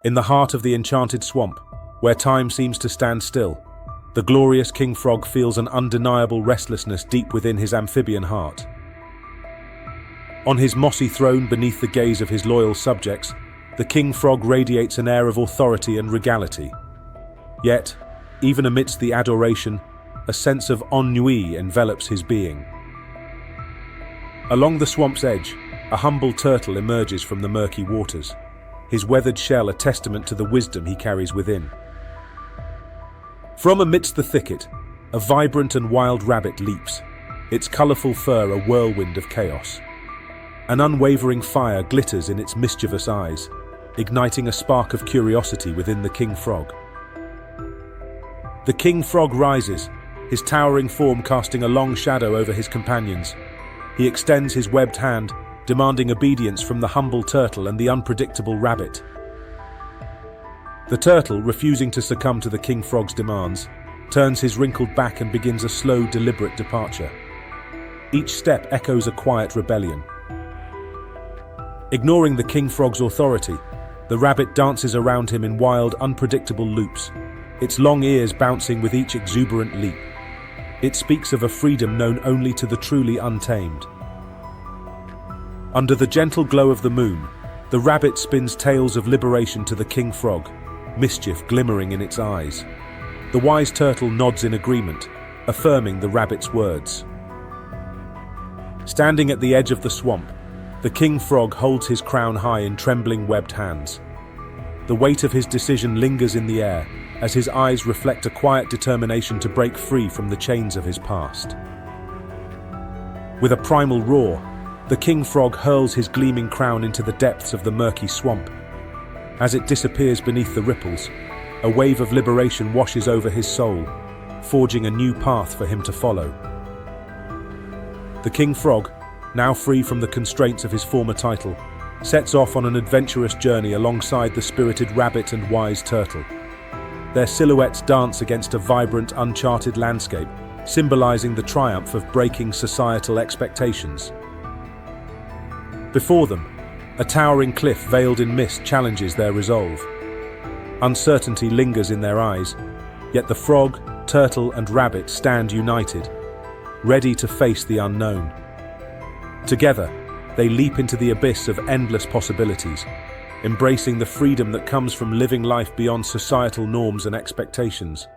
In the heart of the enchanted swamp, where time seems to stand still, the glorious King Frog feels an undeniable restlessness deep within his amphibian heart. On his mossy throne beneath the gaze of his loyal subjects, the King Frog radiates an air of authority and regality. Yet, even amidst the adoration, a sense of ennui envelops his being. Along the swamp's edge, a humble turtle emerges from the murky waters, his weathered shell a testament to the wisdom he carries within. From amidst the thicket, a vibrant and wild rabbit leaps, its colorful fur a whirlwind of chaos. An unwavering fire glitters in its mischievous eyes, igniting a spark of curiosity within the King Frog. The King Frog rises, his towering form casting a long shadow over his companions. He extends his webbed hand, demanding obedience from the humble turtle and the unpredictable rabbit. The turtle, refusing to succumb to the King Frog's demands, turns his wrinkled back and begins a slow, deliberate departure. Each step echoes a quiet rebellion. Ignoring the King Frog's authority, the rabbit dances around him in wild, unpredictable loops, its long ears bouncing with each exuberant leap. It speaks of a freedom known only to the truly untamed. Under the gentle glow of the moon, the rabbit spins tales of liberation to the King Frog, mischief glimmering in its eyes. The wise turtle nods in agreement, affirming the rabbit's words. Standing at the edge of the swamp, the King Frog holds his crown high in trembling webbed hands. The weight of his decision lingers in the air, as his eyes reflect a quiet determination to break free from the chains of his past. With a primal roar, the King Frog hurls his gleaming crown into the depths of the murky swamp. As it disappears beneath the ripples, a wave of liberation washes over his soul, forging a new path for him to follow. The King Frog, now free from the constraints of his former title, sets off on an adventurous journey alongside the spirited rabbit and wise turtle. Their silhouettes dance against a vibrant, uncharted landscape, symbolizing the triumph of breaking societal expectations. Before them, a towering cliff veiled in mist challenges their resolve. Uncertainty lingers in their eyes, yet the frog, turtle, and rabbit stand united, ready to face the unknown. Together, they leap into the abyss of endless possibilities, embracing the freedom that comes from living life beyond societal norms and expectations.